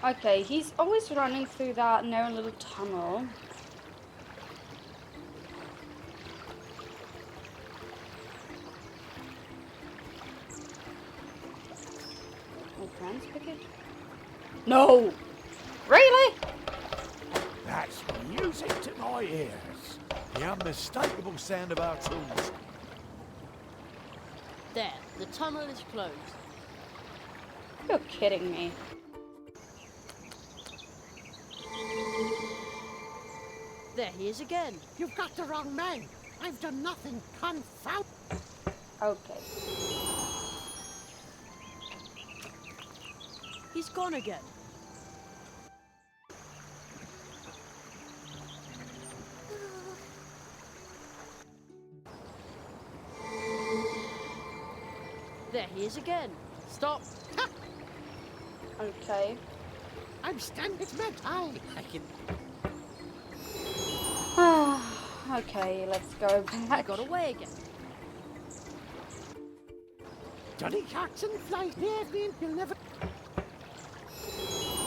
Okay, he's always running through that narrow little tunnel. Will Franz pick it? No! Really? That's music to my ears. The unmistakable sound of our tools. There, the tunnel is closed. You're kidding me. There he is again. You've got the wrong man. I've done nothing. Confound. Okay. He's gone again. There he is again. Stop. Okay. I'm standing. It's meant I can. Okay, let's go back. He got away again. Johnny Jackson flies near me. You'll never.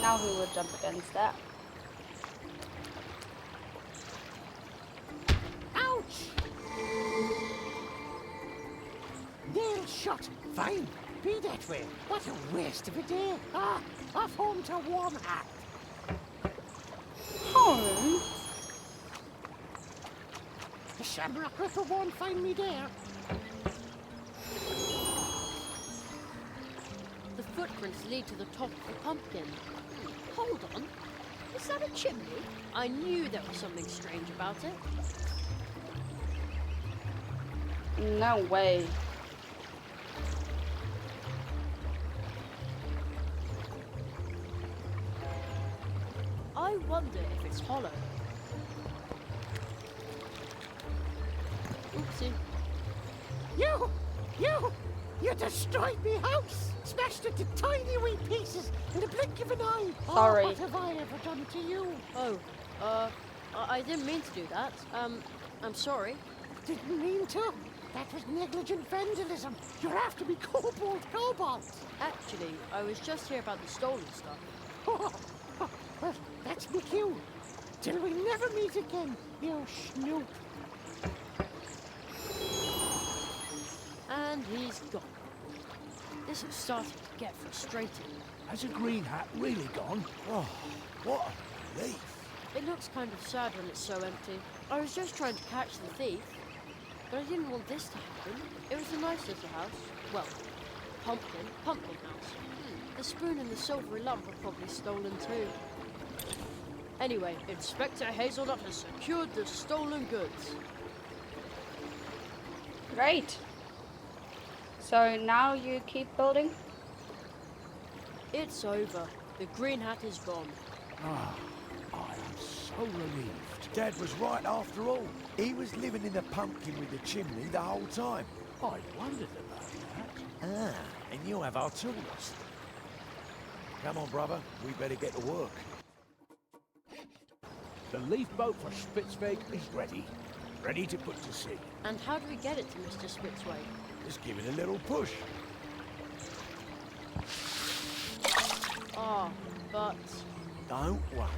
Now who would jump against that? Ouch! Nail shot. Fine. Be that way. What a waste of a day. Off home to warm hat. Home? The Shamrock Ripper won't find me there. The footprints lead to the top of the pumpkin. Hold on. Is that a chimney? I knew there was something strange about it. No way. I wonder if it's hollow. Oopsie. You destroyed me house! Smashed it to tiny wee pieces in the blink of an eye! Sorry. Oh, what have I ever done to you? Oh, I didn't mean to do that. I'm sorry. Didn't mean to. That was negligent vandalism. You're after me cobalt. Actually, I was just here about the stolen stuff. Well, that's me cue. Till we never meet again, you snoop. And he's gone. This is starting to get frustrating. Has a green hat really gone? Oh, what a relief. It looks kind of sad when it's so empty. I was just trying to catch the thief, but I didn't want this to happen. It was a nice little house. Well, pumpkin house. The spoon and the silvery lamp were probably stolen too. Anyway, Inspector Hazelnut has secured the stolen goods. Great. So now you keep building? It's over. The green hat is gone. Ah, I am so relieved. Dad was right after all. He was living in the pumpkin with the chimney the whole time. I wondered about that. Ah, and you have our tools. Come on, brother. We better get to work. The leaf boat for Spitzweg is ready. Ready to put to sea. And how do we get it to Mr. Spitzway? Just give it a little push. Ah, but... Don't worry.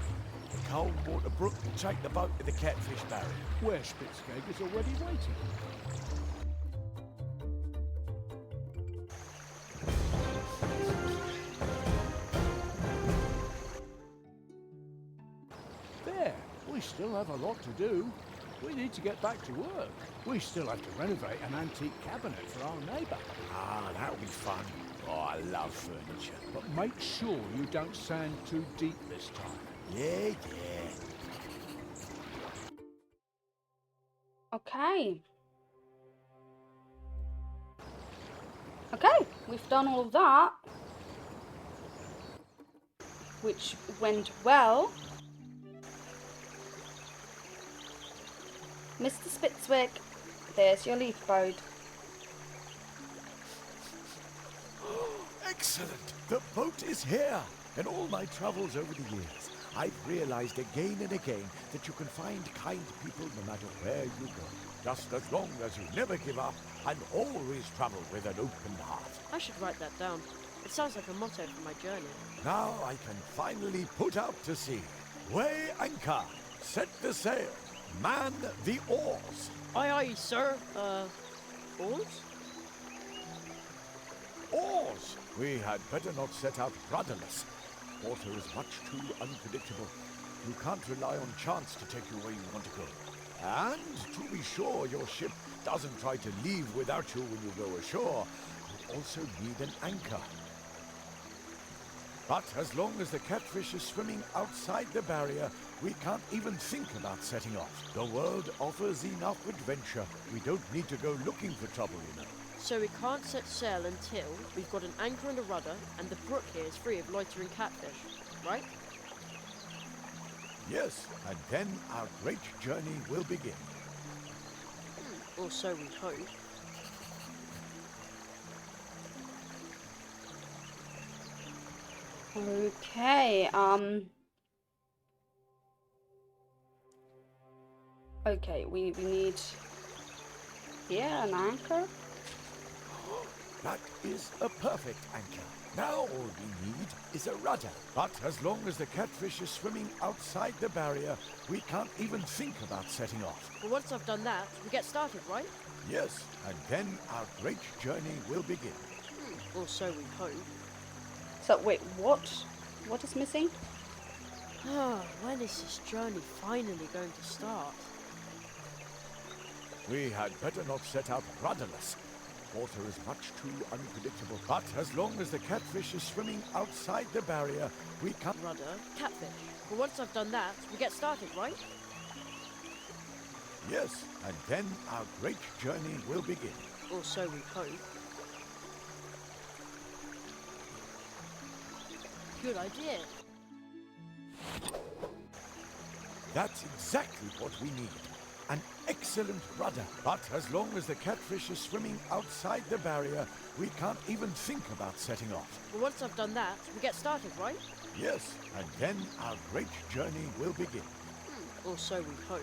The cold water brook will take the boat to the catfish barrier, where Spitzweg is already waiting. There. We still have a lot to do. We need to get back to work. We still have to renovate an antique cabinet for our neighbour. Ah, that'll be fun. Oh, I love furniture. But make sure you don't sand too deep this time. Yeah. Okay. Okay, we've done all of that. Which went well. Mr. Spitzwick, there's your leaf boat. Excellent! The boat is here! In all my travels over the years, I've realized again and again that you can find kind people no matter where you go. Just as long as you never give up and always travel with an open heart. I should write that down. It sounds like a motto for my journey. Now I can finally put out to sea. Weigh anchor, set the sail, man the oars. Aye, aye, sir. Oars? Oars! We had better not set out rudderless. Water is much too unpredictable. You can't rely on chance to take you where you want to go. And to be sure your ship doesn't try to leave without you when you go ashore, you also need an anchor. But as long as the catfish is swimming outside the barrier, we can't even think about setting off. The world offers enough adventure. We don't need to go looking for trouble, you know. So we can't set sail until we've got an anchor and a rudder, and the brook here is free of loitering catfish, right? Yes, and then our great journey will begin. Or so we hope. Okay, okay, we need here an anchor. That is a perfect anchor. Now all we need is a rudder. But as long as the catfish is swimming outside the barrier, we can't even think about setting off. But once I've done that, we get started, right? Yes, and then our great journey will begin. Or so we hope. So wait, what? What is missing? When is this journey finally going to start? We had better not set out rudderless. Water is much too unpredictable. But as long as the catfish is swimming outside the barrier, we can't... Rudder, catfish. But once I've done that, we get started, right? Yes, and then our great journey will begin. Or so we hope. Good idea. That's exactly what we need. An excellent rudder. But as long as the catfish is swimming outside the barrier, we can't even think about setting off. But once I've done that, we get started, right? Yes, and then our great journey will begin. Or so we hope.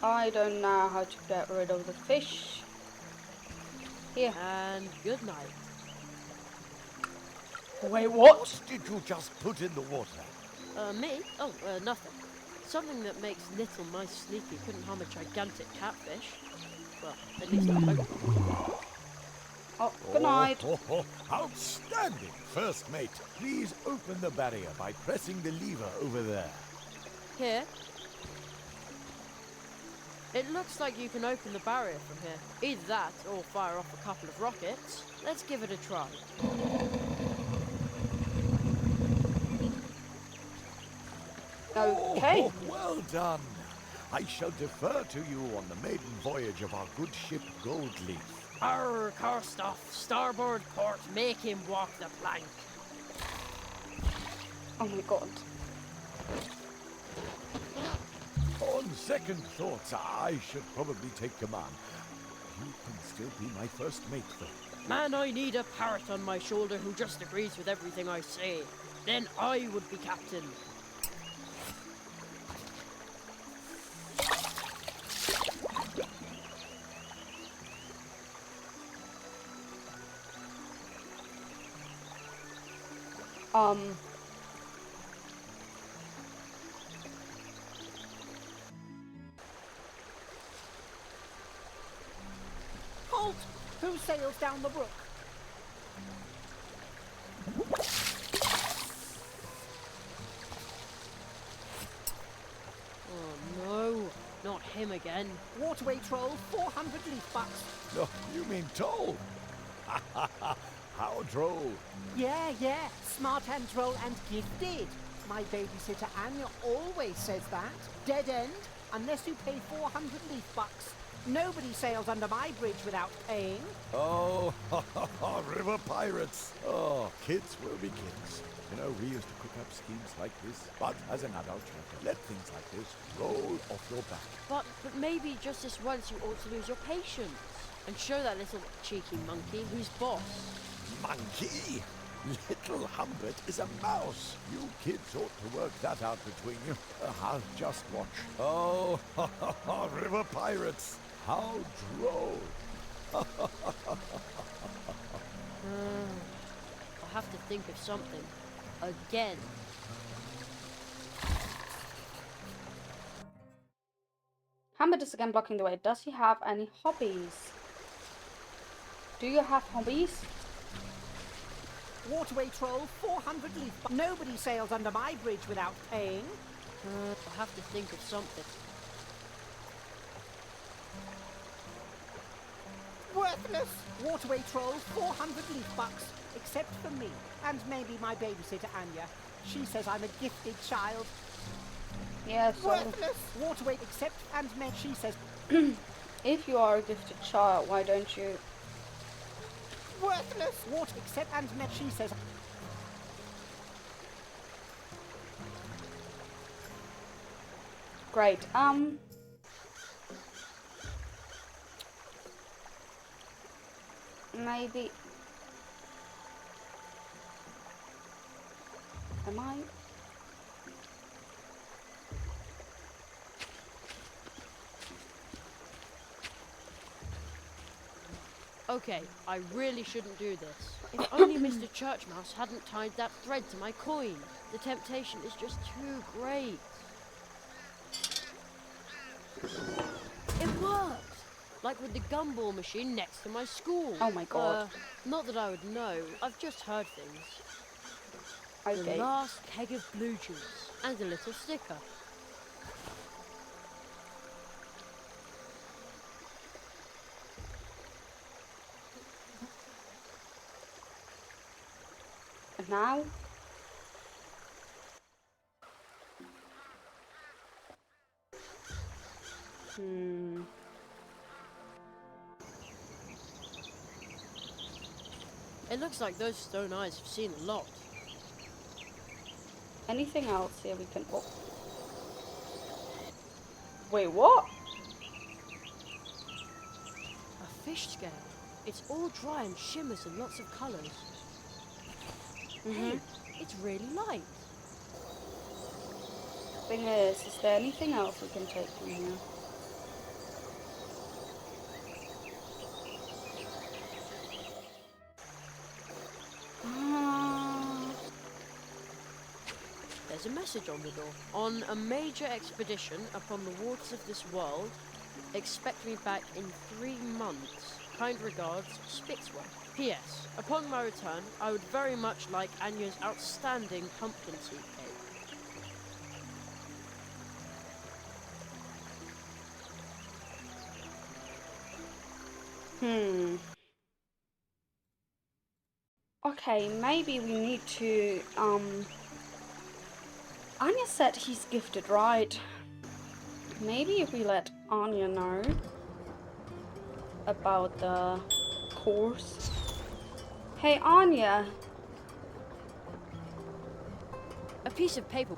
I don't know how to get rid of the fish. Here. And good night. Wait, what? What did you just put in the water? Me? Oh, nothing. Something that makes little mice sneaky couldn't harm a gigantic catfish. Well, at least I hope. Oh, good night. Outstanding! First mate, please open the barrier by pressing the lever over there. Here. It looks like you can open the barrier from here. Either that, or fire off a couple of rockets. Let's give it a try. Okay. Oh, well done. I shall defer to you on the maiden voyage of our good ship Goldleaf. Arr, Karstoff, starboard port, make him walk the plank. Oh my god. On second thoughts, I should probably take command. You can still be my first mate, though. Man, I need a parrot on my shoulder who just agrees with everything I say. Then I would be captain. Halt! Who sails down the brook? Oh no, not him again. Waterway troll, 400 leaf bucks. No, you mean toll? How droll. Yeah, smart and troll and gifted. My babysitter Anya always says that. Dead end, unless you pay 400 leaf bucks. Nobody sails under my bridge without paying. Oh, river pirates. Oh, kids will be kids. You know, we used to cook up schemes like this, but as an adult, you have to let things like this roll off your back. But maybe just this once you ought to lose your patience and show that little cheeky monkey who's boss. Monkey? Little Humbert is a mouse. You kids ought to work that out between you. I'll just watch. Oh, river pirates. How droll. I'll have to think of something. Again. Humbert is again blocking the way. Does he have any hobbies? Do you have hobbies? Waterway troll, 400 leaf. Nobody sails under my bridge without paying. I'll have to think of something. Worthless! Waterway troll, 400 leaf bucks. Except for me. And maybe my babysitter, Anya. She says I'm a gifted child. Yes. Yeah, so Worthless! Waterway, except and maybe she says... if you are a gifted child, why don't you... Worthless! Water, except and maybe she says... Great. Maybe... Am I? Okay, I really shouldn't do this. If only Mr. Churchmouse hadn't tied that thread to my coin. The temptation is just too great. It worked! Like with the gumball machine next to my school. Oh my god. Not that I would know. I've just heard things. Okay. The last keg of blue juice. And a little sticker. And now? It looks like those stone eyes have seen a lot. Anything else here we can... Oh. Wait, what? A fish scale. It's all dry and shimmers in lots of colours. Hey, it's really light. Thing is there anything else we can take from here? There's a message on the door. On a major expedition upon the waters of this world, expect me back in 3 months. Kind regards, Spitzway. P.S. Upon my return, I would very much like Anya's outstanding pumpkin seed cake. Okay, maybe we need to, Anya said he's gifted, right? Maybe if we let Anya know about the course. Hey, Anya! A piece of paper.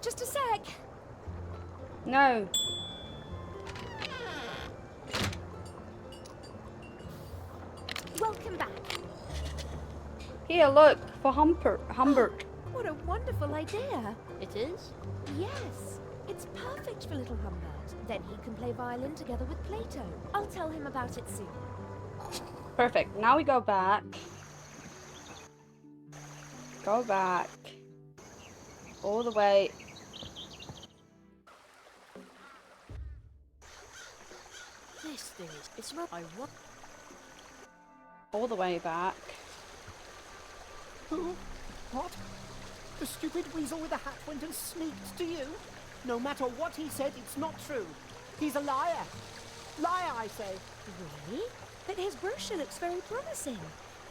Just a sec. No. Welcome back. Here, look, for Humbert. What a wonderful idea. It is? Yes, it's perfect for little Humbert. Then he can play violin together with Plato. I'll tell him about it soon. Perfect. Now we go back. Go back. All the way. This thing is... It's not... I want... All the way back. Who? What? The stupid weasel with the hat went and sneaked to you? No matter what he said, it's not true. He's a liar. Liar, I say. Really? But his brochure looks very promising.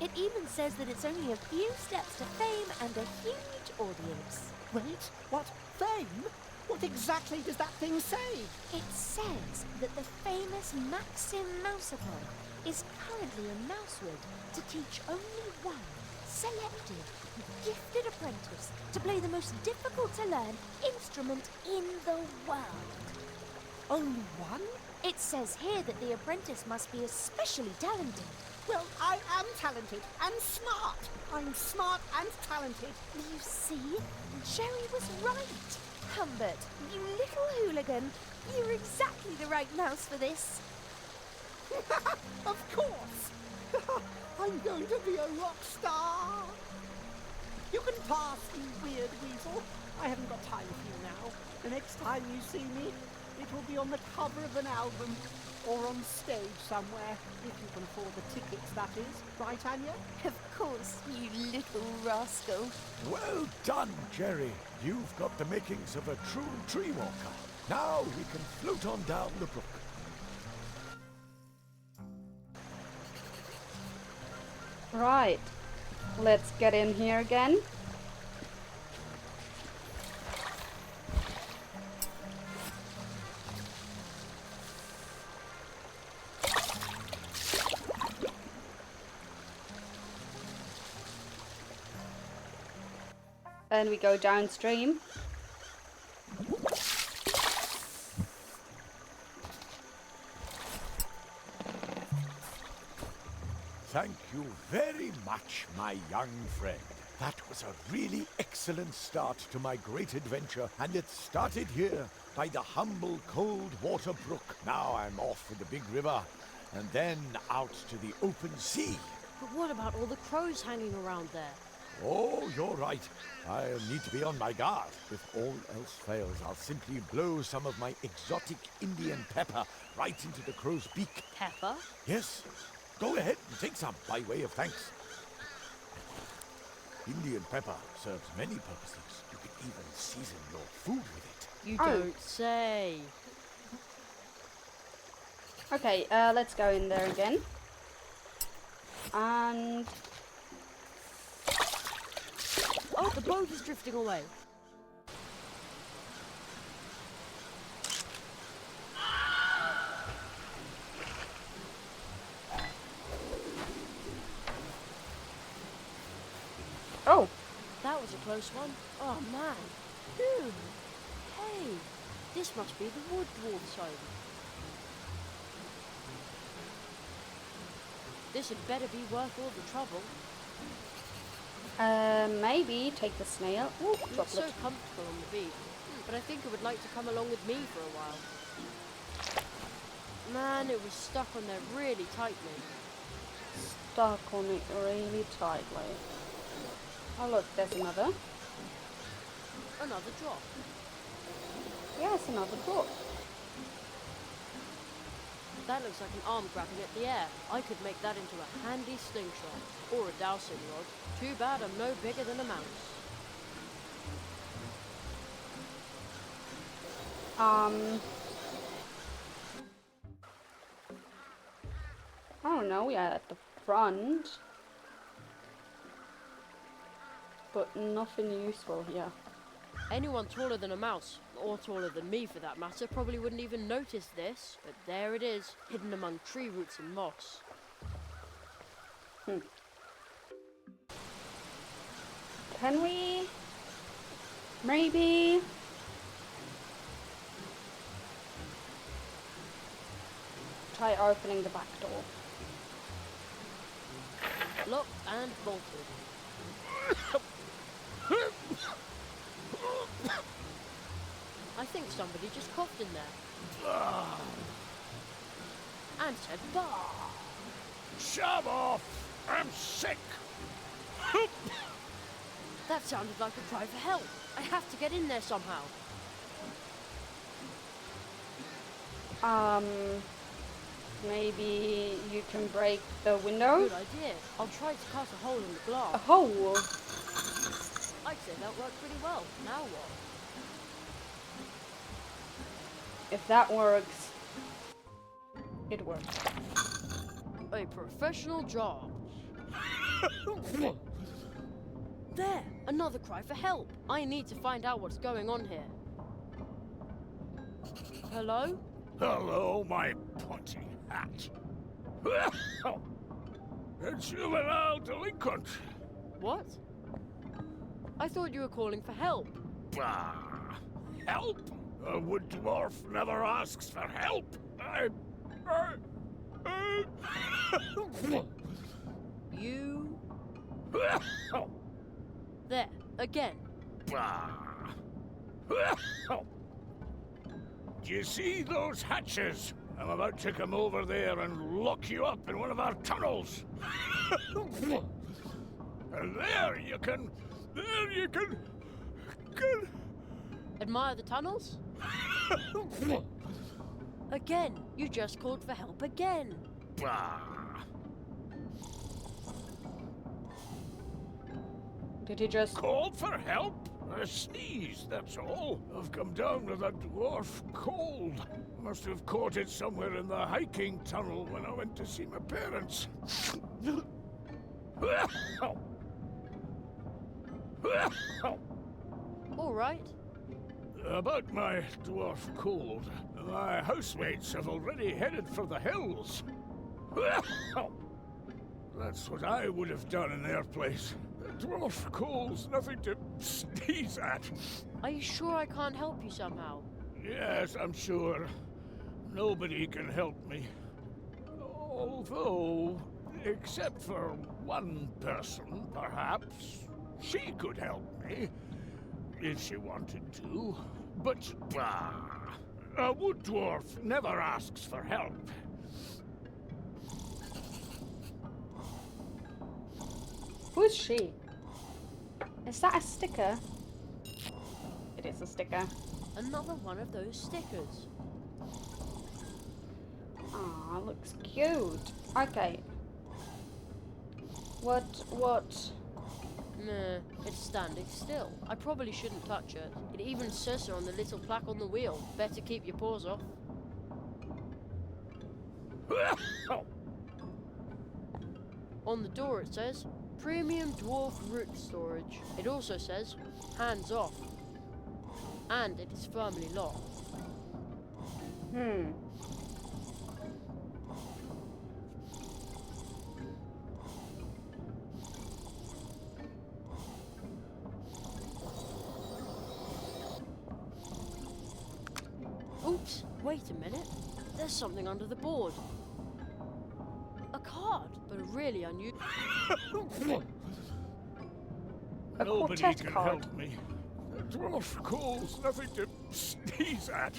It even says that it's only a few steps to fame and a huge audience. Wait, what? Fame? What exactly does that thing say? It says that the famous Maxim Mousapon is currently in Mousewood to teach only one selected, gifted apprentice to play the most difficult to learn instrument in the world. Only one? It says here that the apprentice must be especially talented. Well, I am talented and smart. I'm smart and talented. You see? Jerry was right. Humbert, you little hooligan. You're exactly the right mouse for this. Of course. I'm going to be a rock star. You can pass, you weird weasel. I haven't got time for you now. The next time you see me, it will be on the cover of an album or on stage somewhere, if you can afford the tickets, that is. Right, Anya? Of course, you little rascal. Well done, Jerry. You've got the makings of a true tree walker. Now we can float on down the brook. Right. Let's get in here again. And we go downstream. Thank you very much, my young friend. That was a really excellent start to my great adventure, and it started here by the humble cold water brook. Now I'm off for the big river, and then out to the open sea. But what about all the crows hanging around there? Oh, you're right. I'll need to be on my guard. If all else fails, I'll simply blow some of my exotic Indian pepper right into the crow's beak. Pepper? Yes. Go ahead and take some by way of thanks. Indian pepper serves many purposes. You can even season your food with it. You Oh. don't say. Okay, let's go in there again. And Oh, the boat is drifting away. oh, That was a close one. Oh, man. Ooh. Hey, this must be the wood dwarf's home. This had better be worth all the trouble. maybe take the snail. Ooh, It's droplet. so comfortable on the beach, but I think it would like to come along with me for a while. Man, it was stuck on there really tightly. Stuck on it really tightly. Oh look, there's another. Another drop. Yes, another drop. That looks like an arm grabbing at the air. I could make that into a handy slingshot or a dowsing rod. Too bad I'm no bigger than a mouse. I don't know, yeah, at the front. But nothing useful here. Anyone taller than a mouse, or taller than me for that matter, probably wouldn't even notice this, but there it is, hidden among tree roots and moss. Can we maybe try opening the back door? Locked and bolted. I think somebody just coughed in there. And said bah! Shove off! I'm sick! That sounded like a cry for help. I have to get in there somehow. Maybe you can break the window? Good idea. I'll try to cut a hole in the A glass. hole? I'd say that worked pretty well. Now what? If that works, it works. A professional job. There! Another cry for help. I need to find out what's going on here. Hello? Hello, my pointy hat. A juvenile delinquent. What? I thought you were calling for help. Bah! Help? A wood dwarf never asks for help. You... There, again. Do you see those hatches? I'm about to come over there and lock you up in one of our tunnels. And there you can... Admire the tunnels? Again, you just called for help again. Did he just... Called for help? A sneeze, that's all. I've come down with a dwarf cold. Must have caught it somewhere in the hiking tunnel when I went to see my parents. All right. About my dwarf cold, my housemates have already headed for the hills. That's what I would have done in their place. The dwarf cold's nothing to sneeze at. Are you sure I can't help you somehow? Yes, I'm sure. Nobody can help me. Although, except for one person, perhaps, she could help me. If she wanted to. But, a wood dwarf never asks for help. Who is she? Is that a sticker? It is a sticker. Another one of those stickers. Ah, looks cute. Okay. What? Nah, it's standing still. I probably shouldn't touch it. It even says so on the little plaque on the wheel. Better keep your paws off. On the door it says, Premium Dwarf Root Storage. It also says, hands off. And it is firmly locked. Oops, wait a minute. There's something under the board. A card, but a really unusual. A Nobody quartet can card. help me. The dwarf cold's nothing to sneeze at.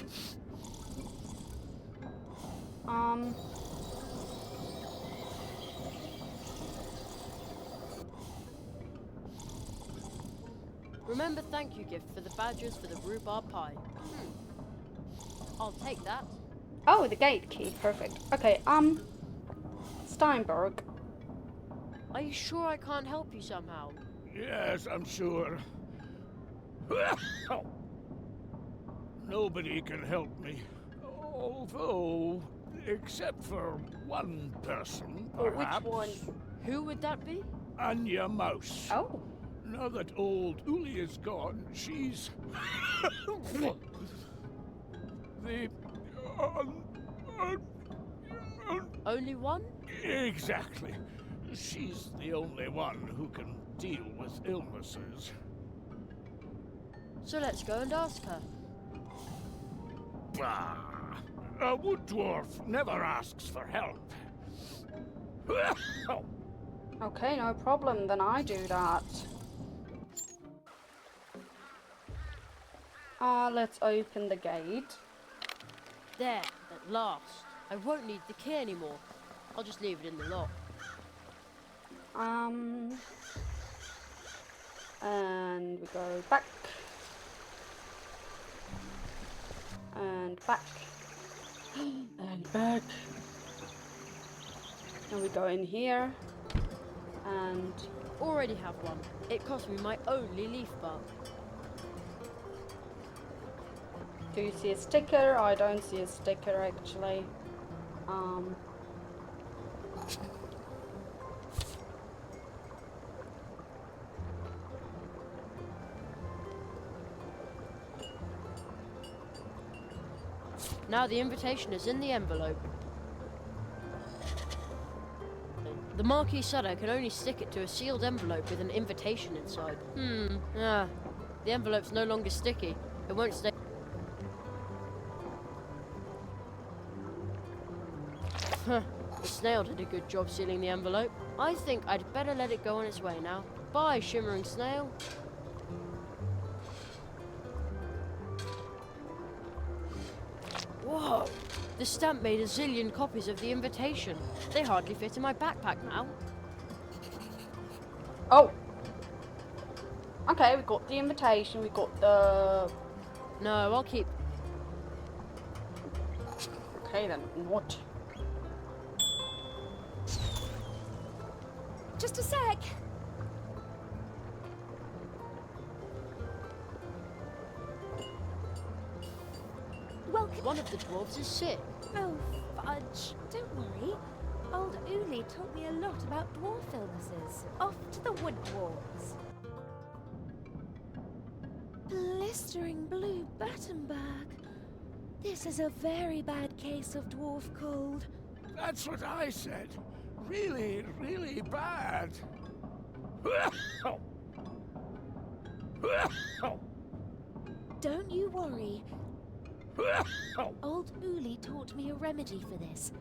Remember thank you gift for the badgers for the rhubarb pie. I'll take that. Oh, the gate key. Perfect. Okay, Steinberg. Are you sure I can't help you somehow? Yes, I'm sure. Nobody can help me. Although, except for one person, Oh, perhaps. which one? Who would that be? Anya Mouse. Oh. Now that old Uli is gone, she's... the... Only one? Exactly. She's the only one who can deal with illnesses. So let's go and ask her. Bah! A wood dwarf never asks for help. Okay, no problem. Then I do that. Let's open the gate. There, at last. I won't need the key anymore. I'll just leave it in the lock. And we go back. And back. And back. And we go in here. And Already have one. It cost me my only leaf bar. do you see a sticker? I don't see a sticker actually. Now the invitation is in the envelope. The Marquis Sutter can only stick it to a sealed envelope with an invitation inside. The envelope's no longer sticky. It won't stay. The snail did a good job sealing the envelope. I think I'd better let it go on its way now. Bye, shimmering snail. Whoa! The stamp made a zillion copies of the invitation. They hardly fit in my backpack now. Oh! Okay, we got the invitation, we got the... No, I'll keep... Okay then, what? Just a sec. Welcome. One of the dwarves is sick. Oh, fudge. Don't worry. Old Uli taught me a lot about dwarf illnesses. Off to the wood dwarves. Blistering blue Battenberg. This is a very bad case of dwarf cold. That's what I said. Really, really bad. Don't you worry. Old Uli taught me a remedy for this.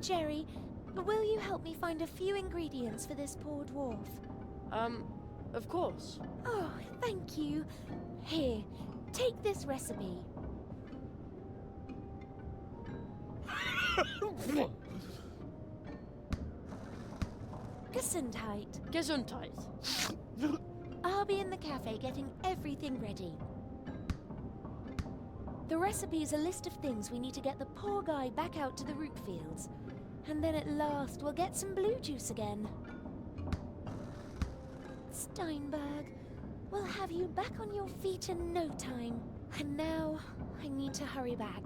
Jerry, will you help me find a few ingredients for this poor dwarf? Of course. Oh, thank you. Here, take this recipe. Gesundheit. Gesundheit. I'll be in the cafe getting everything ready. The recipe is a list of things we need to get the poor guy back out to the root fields. And then at last we'll get some blue juice again. Steinberg, we'll have you back on your feet in no time. And now, I need to hurry back.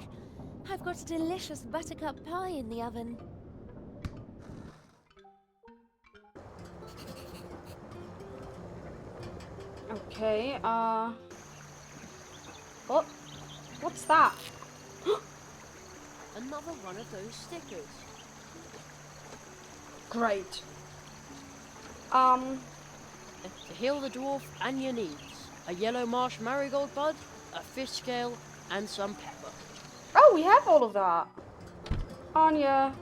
I've got a delicious buttercup pie in the oven. Okay, what? What's that? Another one of those stickers. Great. To heal the dwarf and your needs. A yellow marsh marigold bud, a fish scale, and some pepper. Oh, we have all of that. Anya.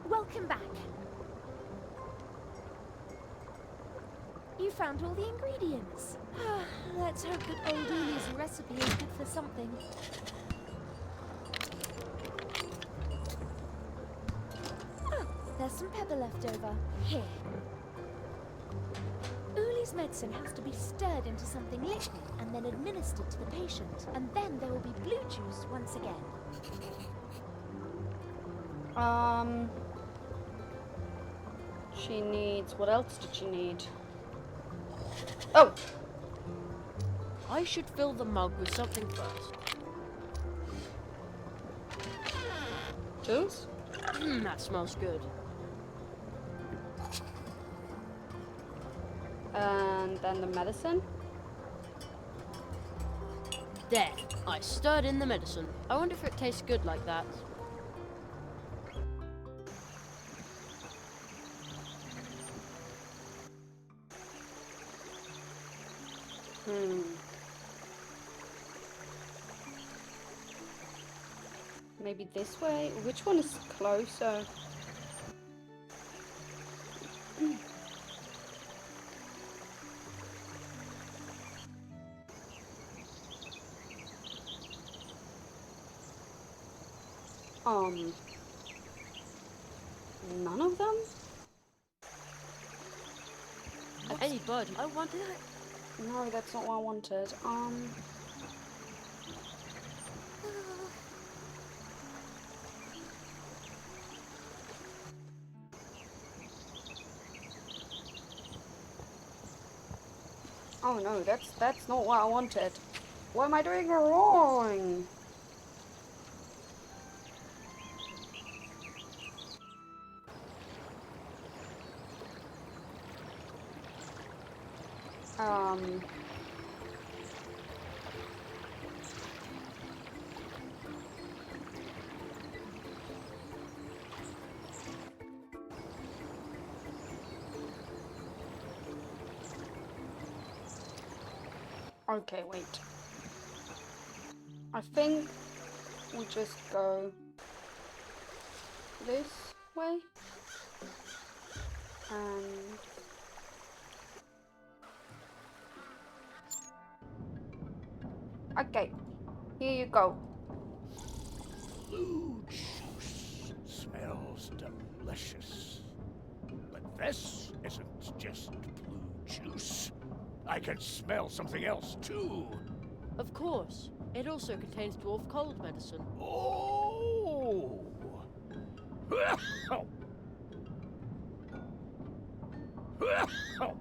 Welcome back. You found all the ingredients. Let's hope that old Uli's recipe is good for something. Oh, there's some pepper left over. Here. Uli's medicine has to be stirred into something liquid and then administered to the patient. And then there will be blue juice once again. She needs... What else did she need? Oh! I should fill the mug with something first. Juice? That smells good. And then the medicine? There, I stirred in the medicine. I wonder if it tastes good like that. Maybe this way? Which one is closer? None of them? Any bird, I wanted it. No, that's not what I wanted. Oh no, that's not what I wanted. What am I doing wrong? Okay, wait. I think we just go this way. And okay, here you go. Blue juice smells delicious. But this isn't just blue juice. I can smell something else too. Of course. It also contains dwarf cold medicine. Oh!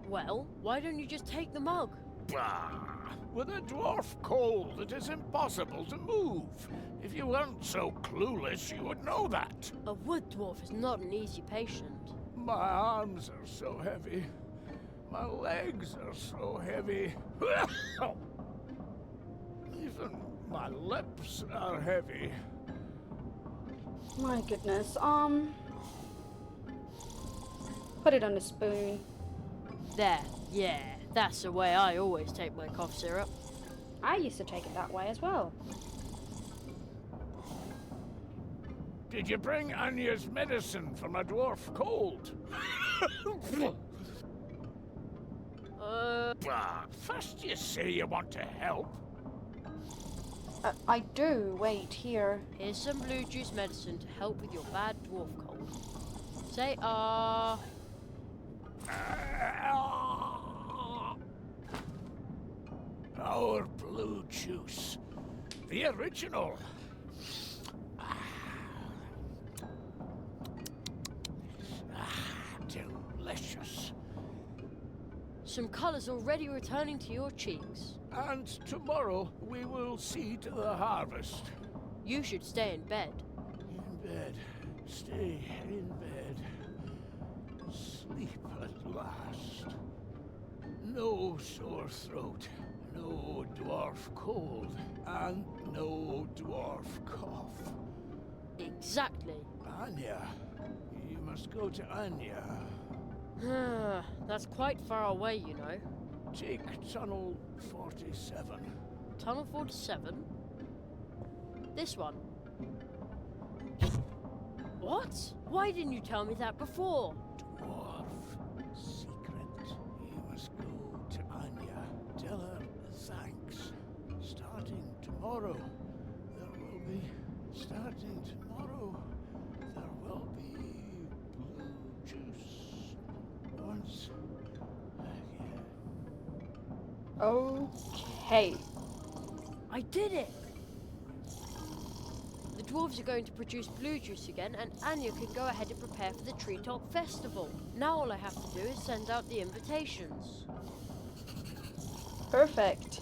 Well, why don't you just take the mug? Bah! With a dwarf cold, it is impossible to move. If you weren't so clueless, you would know that. A wood dwarf is not an easy patient. My arms are so heavy. My legs are so heavy. Even my lips are heavy. My goodness. Put it on a spoon. There, yeah, that's the way I always take my cough syrup. I used to take it that way as well. Did you bring Anya's medicine for my dwarf cold? Bah, first you say you want to help. I do. Wait, here. Here's some blue juice medicine to help with your bad dwarf cold. Say ah. Our blue juice. The original. Delicious. Some colour's already returning to your cheeks. And tomorrow we will see to the harvest. You should stay in bed. In bed. Stay in bed. Sleep at last. No sore throat. No dwarf cold. And no dwarf cough. Exactly. Anya. You must go to Anya. That's quite far away, you know. Take tunnel 47. Tunnel 47? This one. What? Why didn't you tell me that before? Dwarf secret. You must go to Anya. Tell her thanks. Starting tomorrow, there will be. Starting tomorrow, there will be blue juice. Once again. Okay. I did it! The dwarves are going to produce blue juice again, and Anya can go ahead and prepare for the Treetop Festival. Now all I have to do is send out the invitations. Perfect.